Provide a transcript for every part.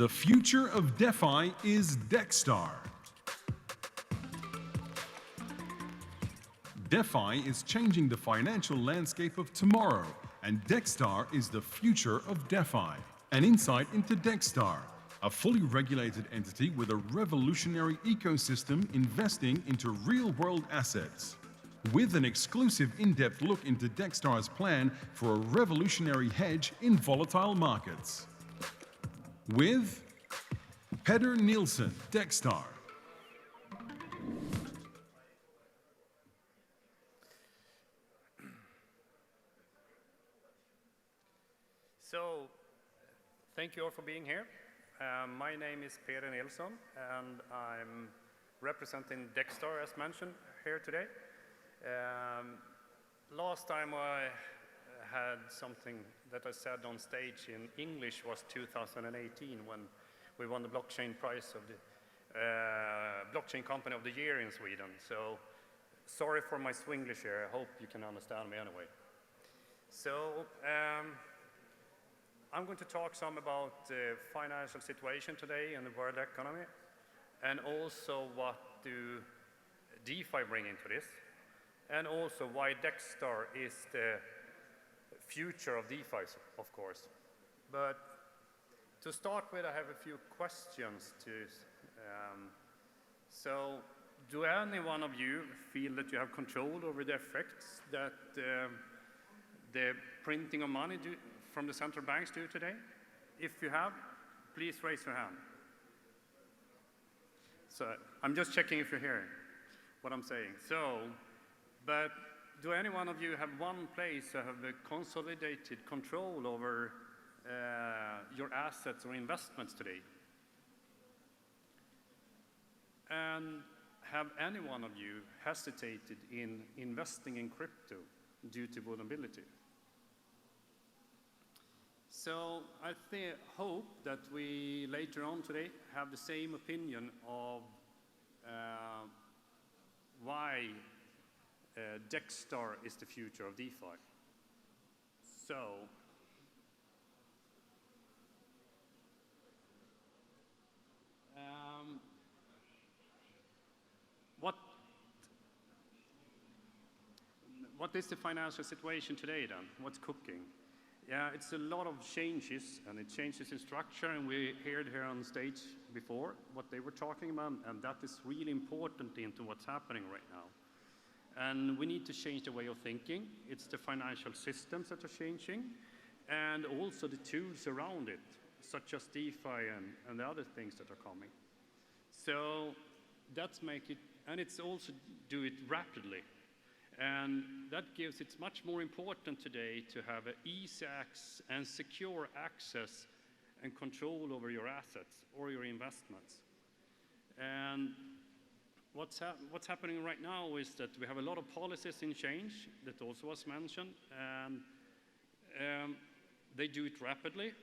The future of DeFi is DexStar. DeFi is changing the financial landscape of tomorrow, and DexStar is the future of DeFi. An insight into DexStar, a fully regulated entity with a revolutionary ecosystem investing into real-world assets. With an exclusive in-depth look into DexStar's plan for a revolutionary hedge in volatile markets. With Peder Nielsen, DexStar. So, thank you all for being here. My name is Peder Nielsen, and I'm representing DexStar, as mentioned, here today. Last time I had something that I said on stage in English was 2018, when we won the blockchain prize of the blockchain company of the year in Sweden. So, sorry for my Swinglish here. I hope you can understand me anyway. So, I'm going to talk some about the financial situation today in the world economy, and also what do DeFi bring into this, and also why DexStar is the future of DeFi, of course. But to start with, I have a few questions to. So, do any one of you feel that you have control over the effects that the printing of money from the central banks do today? If you have, please raise your hand. So I'm just checking if you're hearing what I'm saying. So, but do any one of you have one place to have a consolidated control over your assets or investments today? And have any one of you hesitated in investing in crypto due to vulnerability? So I hope that we later on today have the same opinion of why DexStar is the future of DeFi. So, what is the financial situation today then? What's cooking? Yeah, it's a lot of changes, and it changes in structure, and we heard here on stage before what they were talking about, and that is really important into what's happening right now. And we need to change the way of thinking. It's the financial systems that are changing, and also the tools around it, such as DeFi and the other things that are coming. So that's make it, and it's also do it rapidly. And that gives it's much more important today to have an easy access and secure access and control over your assets or your investments. And what's happening right now is that we have a lot of policies in change that also was mentioned, and they do it rapidly,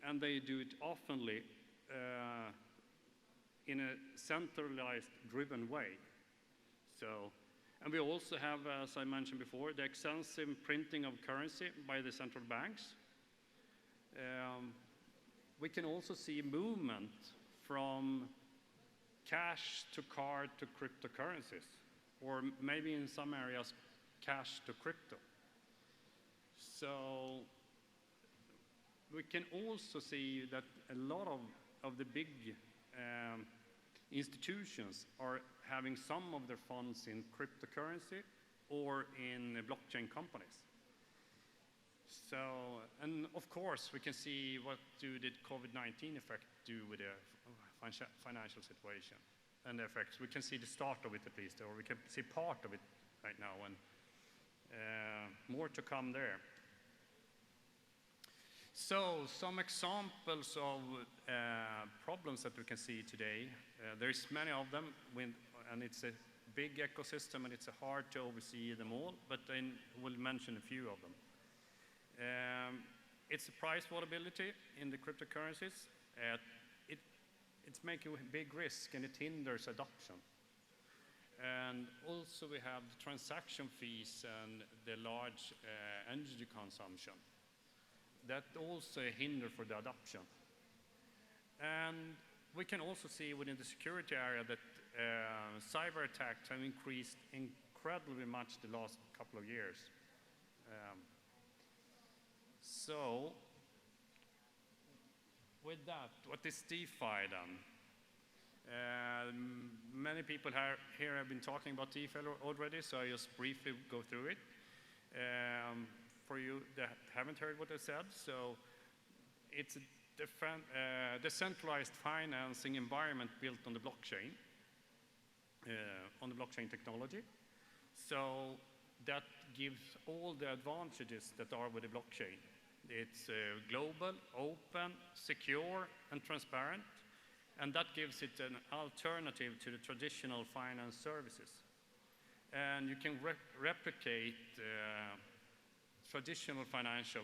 and they do it oftenly in a centralized driven way. So. And we also have, as I mentioned before, the extensive printing of currency by the central banks. We can also see movement from cash to card to cryptocurrencies, or maybe in some areas, cash to crypto. So we can also see that a lot of the big institutions are having some of their funds in cryptocurrency or in blockchain companies. So, and of course, we can see what did COVID-19 effect do with the financial situation and the effects. We can see the start of it at least, or we can see part of it right now, and more to come there. So, some examples of problems that we can see today. There's many of them, and it's a big ecosystem, and it's hard to oversee them all, but I will mention a few of them. It's the price volatility in the cryptocurrencies. It's making a big risk, and it hinders adoption. And also we have the transaction fees and the large energy consumption. That also a hinder for the adoption. And we can also see within the security area that cyber attacks have increased incredibly much the last couple of years. So, with that, what is DeFi then? Many people here have been talking about DeFi already, so I just briefly go through it. For you that haven't heard what I said, so it's a decentralized financing environment built on the blockchain technology. So that gives all the advantages that are with the blockchain. It's global, open, secure, and transparent, and that gives it an alternative to the traditional finance services. And you can replicate traditional financial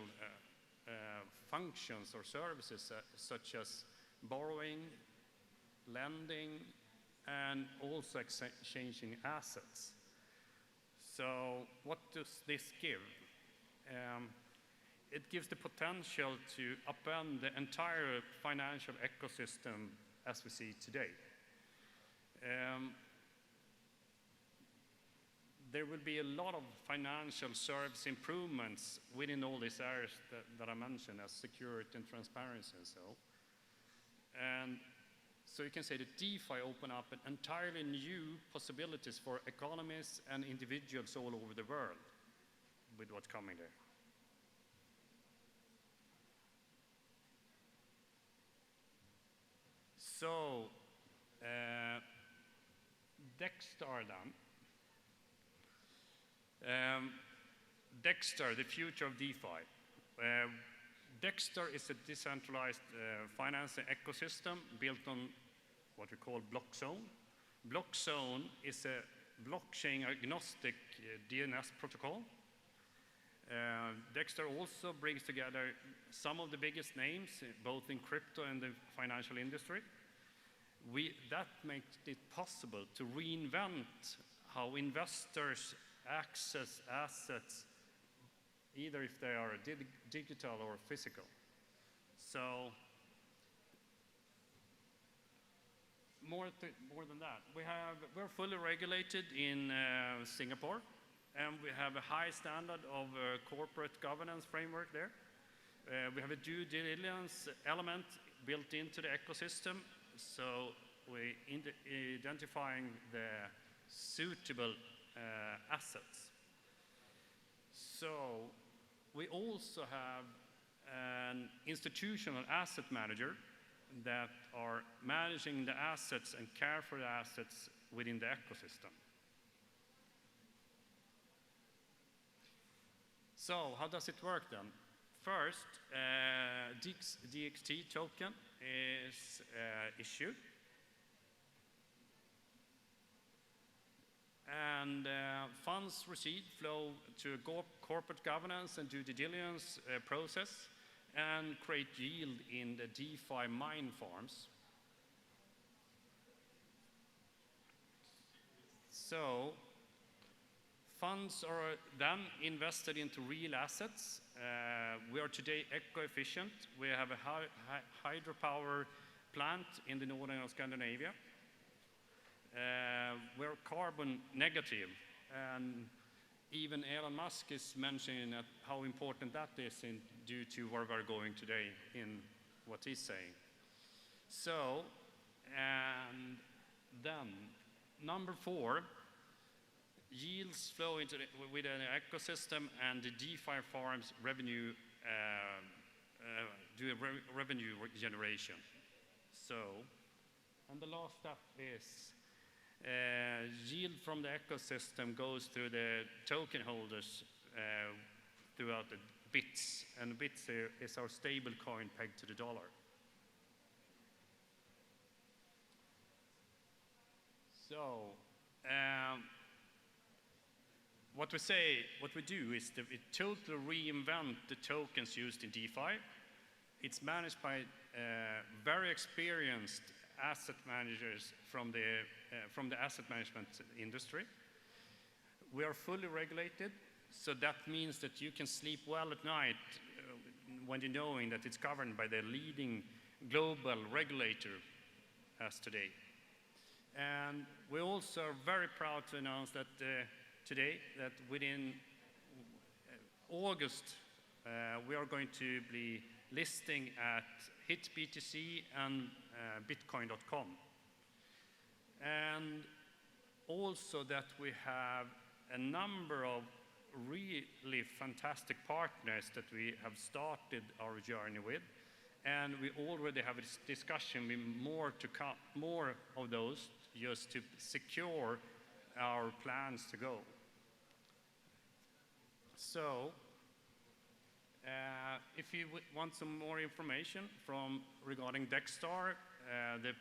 functions or services such as borrowing, lending, and also exchanging assets. So what does this give? It gives the potential to upend the entire financial ecosystem as we see today. There will be a lot of financial service improvements within all these areas that I mentioned, as security and transparency and so. And so you can say that DeFi open up an entirely new possibilities for economies and individuals all over the world with what's coming there. So, DexStar then. DexStar, the future of DeFi. DexStar is a decentralized financing ecosystem built on what we call Blockzone. Blockzone is a blockchain agnostic DNS protocol. DexStar also brings together some of the biggest names, both in crypto and the financial industry. That makes it possible to reinvent how investors access assets, either if they are digital or physical. So, more than that, we're fully regulated in Singapore, and we have a high standard of corporate governance framework there. We have a due diligence element built into the ecosystem, so we're identifying the suitable assets. So we also have an institutional asset manager that are managing the assets and care for the assets within the ecosystem. So how does it work then? First, DXT token is issued. And funds received flow to a corporate governance and due diligence process and create yield in the DeFi mine farms. So funds are then invested into real assets. We are today eco-efficient. We have a hydropower plant in the northern of Scandinavia. We're carbon negative, and even Elon Musk is mentioning how important that is due to where we're going today in what he's saying. So, and then number 4, yields flow into within an ecosystem, and the DeFi farms revenue do a revenue generation. So, and the last step is yield from the ecosystem goes through the token holders throughout the bits, and bits is our stable coin pegged to the dollar. So, what we do is we totally reinvent the tokens used in DeFi. It's managed by very experienced asset managers from the asset management industry. We are fully regulated, so that means that you can sleep well at night when you're knowing that it's governed by the leading global regulator as today. And we also are very proud to announce that today that within August we are going to be listing at HitBTC and Bitcoin.com. And also that we have a number of really fantastic partners that we have started our journey with. And we already have a discussion with more to come, more of those, just to secure our plans to go. So, if you want some more information regarding DexStar, the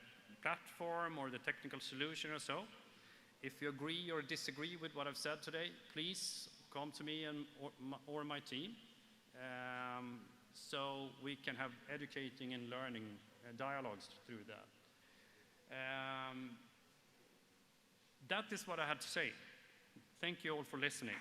platform or the technical solution or so, if you agree or disagree with what I've said today, please come to me or my team, so we can have educating and learning dialogues through that. That is what I had to say. Thank you all for listening.